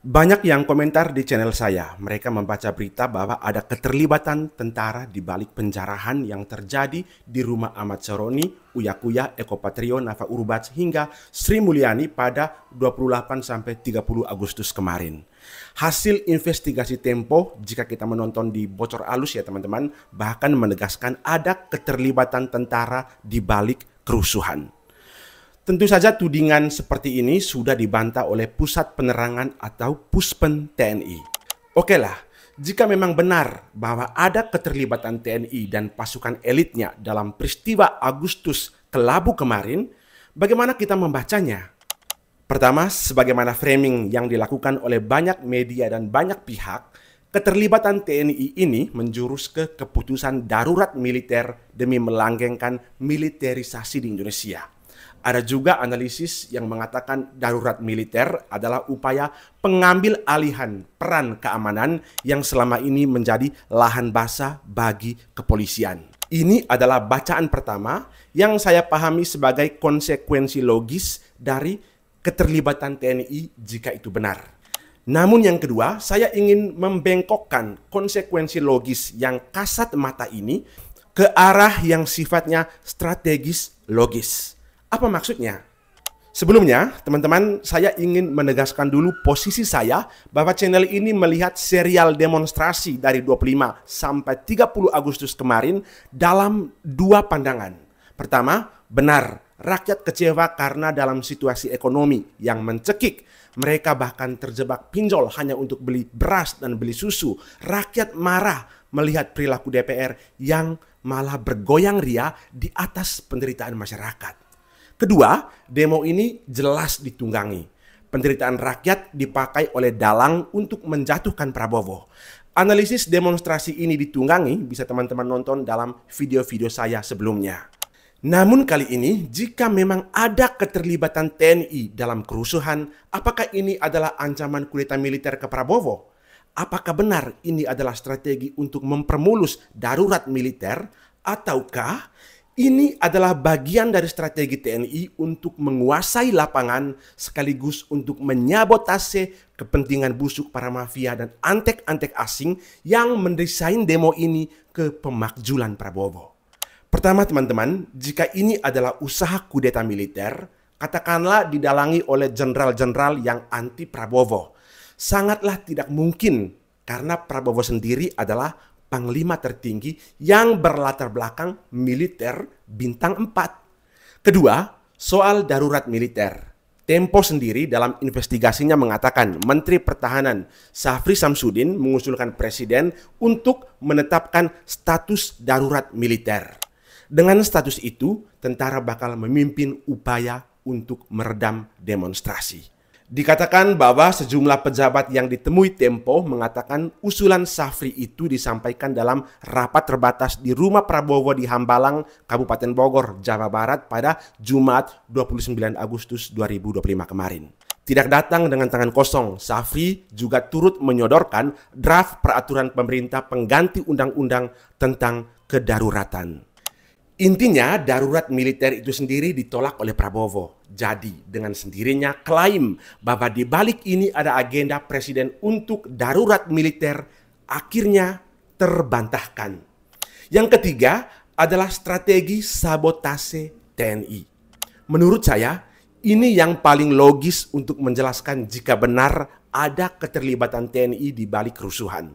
Banyak yang komentar di channel saya. Mereka membaca berita bahwa ada keterlibatan tentara di balik penjarahan yang terjadi di rumah Ahmad Syaroni, Uya Kuya, Eko Patrio, Nafa Urbach hingga Sri Mulyani pada 28-30 Agustus kemarin. Hasil investigasi Tempo, jika kita menonton di bocor alus ya teman-teman, bahkan menegaskan ada keterlibatan tentara di balik kerusuhan. Tentu saja tudingan seperti ini sudah dibantah oleh Pusat Penerangan atau Puspen TNI. Oke lah, jika memang benar bahwa ada keterlibatan TNI dan pasukan elitnya dalam peristiwa Agustus Kelabu kemarin, bagaimana kita membacanya? Pertama, sebagaimana framing yang dilakukan oleh banyak media dan banyak pihak, keterlibatan TNI ini menjurus ke keputusan darurat militer demi melanggengkan militerisasi di Indonesia. Ada juga analisis yang mengatakan darurat militer adalah upaya pengambil alihan peran keamanan yang selama ini menjadi lahan basah bagi kepolisian. Ini adalah bacaan pertama yang saya pahami sebagai konsekuensi logis dari keterlibatan TNI jika itu benar. Namun yang kedua, saya ingin membengkokkan konsekuensi logis yang kasat mata ini ke arah yang sifatnya strategis logis. Apa maksudnya? Sebelumnya, teman-teman, saya ingin menegaskan dulu posisi saya bahwa channel ini melihat serial demonstrasi dari 25 sampai 30 Agustus kemarin dalam dua pandangan. Pertama, benar, rakyat kecewa karena dalam situasi ekonomi yang mencekik, mereka bahkan terjebak pinjol hanya untuk beli beras dan beli susu. Rakyat marah melihat perilaku DPR yang malah bergoyang ria di atas penderitaan masyarakat. Kedua, demo ini jelas ditunggangi. Penderitaan rakyat dipakai oleh dalang untuk menjatuhkan Prabowo. Analisis demonstrasi ini ditunggangi bisa teman-teman nonton dalam video-video saya sebelumnya. Namun kali ini, jika memang ada keterlibatan TNI dalam kerusuhan, apakah ini adalah ancaman kudeta militer ke Prabowo? Apakah benar ini adalah strategi untuk mempermulus darurat militer? Ataukah ini adalah bagian dari strategi TNI untuk menguasai lapangan sekaligus untuk menyabotase kepentingan busuk para mafia dan antek-antek asing yang mendesain demo ini ke pemakzulan Prabowo. Pertama teman-teman, jika ini adalah usaha kudeta militer, katakanlah didalangi oleh jenderal-jenderal yang anti Prabowo. Sangatlah tidak mungkin karena Prabowo sendiri adalah panglima tertinggi yang berlatar belakang militer bintang 4. Kedua, soal darurat militer. Tempo sendiri dalam investigasinya mengatakan Menteri Pertahanan Syafri Samsudin mengusulkan Presiden untuk menetapkan status darurat militer. Dengan status itu, tentara bakal memimpin upaya untuk meredam demonstrasi. Dikatakan bahwa sejumlah pejabat yang ditemui Tempo mengatakan usulan Syafri itu disampaikan dalam rapat terbatas di rumah Prabowo di Hambalang, Kabupaten Bogor, Jawa Barat pada Jumat 29 Agustus 2025 kemarin. Tidak datang dengan tangan kosong, Syafri juga turut menyodorkan draft peraturan pemerintah pengganti undang-undang tentang kedaruratan. Intinya, darurat militer itu sendiri ditolak oleh Prabowo. Jadi, dengan sendirinya klaim bahwa di balik ini ada agenda Presiden untuk darurat militer akhirnya terbantahkan. Yang ketiga adalah strategi sabotase TNI. Menurut saya, ini yang paling logis untuk menjelaskan jika benar ada keterlibatan TNI di balik kerusuhan.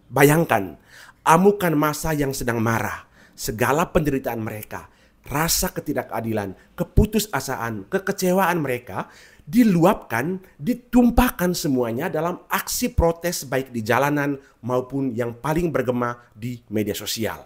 Bayangkan, amukan massa yang sedang marah. Segala penderitaan mereka, rasa ketidakadilan, keputusasaan, kekecewaan mereka diluapkan, ditumpahkan semuanya dalam aksi protes baik di jalanan maupun yang paling bergema di media sosial.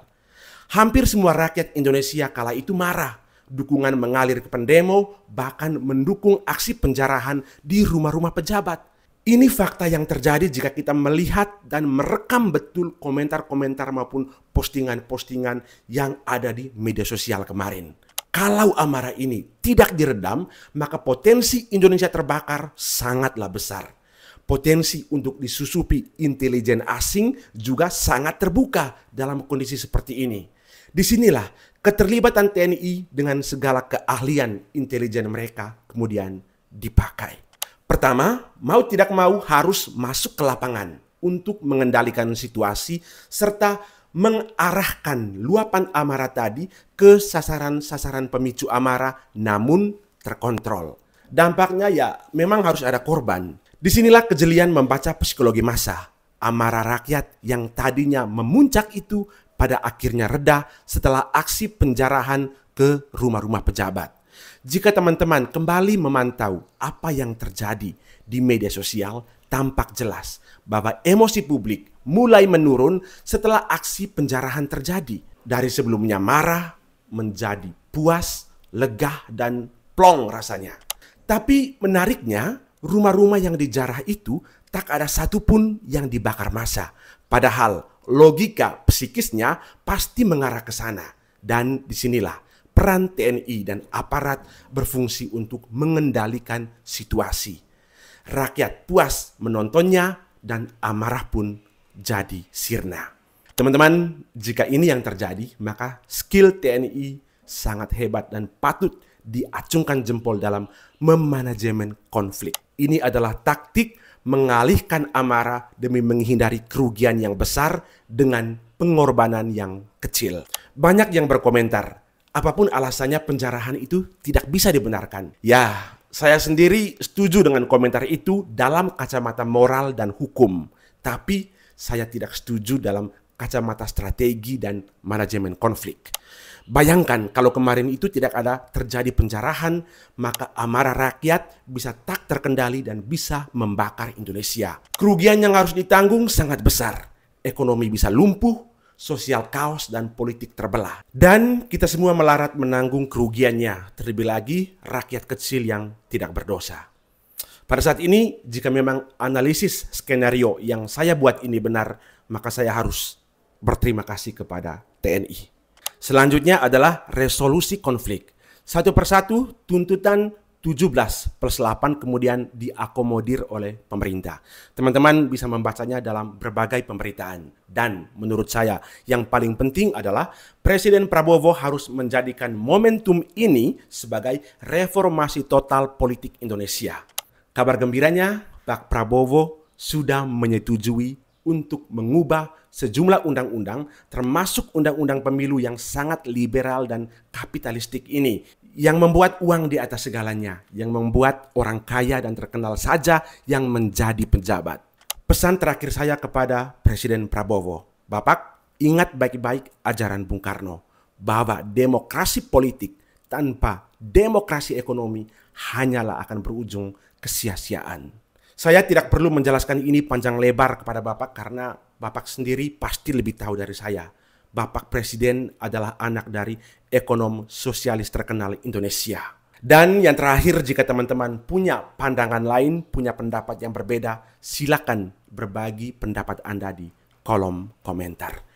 Hampir semua rakyat Indonesia kala itu marah. Dukungan mengalir ke pendemo, bahkan mendukung aksi penjarahan di rumah-rumah pejabat. Ini fakta yang terjadi jika kita melihat dan merekam betul komentar-komentar maupun postingan-postingan yang ada di media sosial kemarin. Kalau amarah ini tidak diredam, maka potensi Indonesia terbakar sangatlah besar. Potensi untuk disusupi intelijen asing juga sangat terbuka dalam kondisi seperti ini. Disinilah keterlibatan TNI dengan segala keahlian intelijen mereka kemudian dipakai. Pertama, mau tidak mau harus masuk ke lapangan untuk mengendalikan situasi serta mengarahkan luapan amarah tadi ke sasaran-sasaran pemicu amarah namun terkontrol. Dampaknya ya memang harus ada korban. Disinilah kejelian membaca psikologi massa. Amarah rakyat yang tadinya memuncak itu pada akhirnya reda setelah aksi penjarahan ke rumah-rumah pejabat. Jika teman-teman kembali memantau apa yang terjadi di media sosial, tampak jelas bahwa emosi publik mulai menurun setelah aksi penjarahan terjadi. Dari sebelumnya marah menjadi puas, lega, dan plong rasanya. Tapi menariknya, rumah-rumah yang dijarah itu tak ada satupun yang dibakar massa. Padahal logika psikisnya pasti mengarah ke sana. Dan disinilah peran TNI dan aparat berfungsi untuk mengendalikan situasi. Rakyat puas menontonnya dan amarah pun jadi sirna. Teman-teman, jika ini yang terjadi, maka skill TNI sangat hebat dan patut diacungkan jempol dalam memanajemen konflik. Ini adalah taktik mengalihkan amarah demi menghindari kerugian yang besar dengan pengorbanan yang kecil. Banyak yang berkomentar, apapun alasannya penjarahan itu tidak bisa dibenarkan. Ya, saya sendiri setuju dengan komentar itu dalam kacamata moral dan hukum. Tapi saya tidak setuju dalam kacamata strategi dan manajemen konflik. Bayangkan kalau kemarin itu tidak ada terjadi penjarahan, maka amarah rakyat bisa tak terkendali dan bisa membakar Indonesia. Kerugian yang harus ditanggung sangat besar. Ekonomi bisa lumpuh, sosial kaos, dan politik terbelah. Dan kita semua melarat menanggung kerugiannya, terlebih lagi rakyat kecil yang tidak berdosa. Pada saat ini, jika memang analisis skenario yang saya buat ini benar, maka saya harus berterima kasih kepada TNI. Selanjutnya adalah resolusi konflik. Satu persatu tuntutan 17+8 kemudian diakomodir oleh pemerintah. Teman-teman bisa membacanya dalam berbagai pemberitaan. Dan menurut saya yang paling penting adalah Presiden Prabowo harus menjadikan momentum ini sebagai reformasi total politik Indonesia. Kabar gembiranya, Pak Prabowo sudah menyetujui untuk mengubah sejumlah undang-undang, termasuk undang-undang pemilu yang sangat liberal dan kapitalistik ini, yang membuat uang di atas segalanya, yang membuat orang kaya dan terkenal saja yang menjadi pejabat. Pesan terakhir saya kepada Presiden Prabowo, Bapak ingat baik-baik ajaran Bung Karno, bahwa demokrasi politik tanpa demokrasi ekonomi hanyalah akan berujung kesia-siaan. Saya tidak perlu menjelaskan ini panjang lebar kepada Bapak karena Bapak sendiri pasti lebih tahu dari saya. Bapak Presiden adalah anak dari ekonom sosialis terkenal Indonesia. Dan yang terakhir, jika teman-teman punya pandangan lain, punya pendapat yang berbeda, silakan berbagi pendapat Anda di kolom komentar.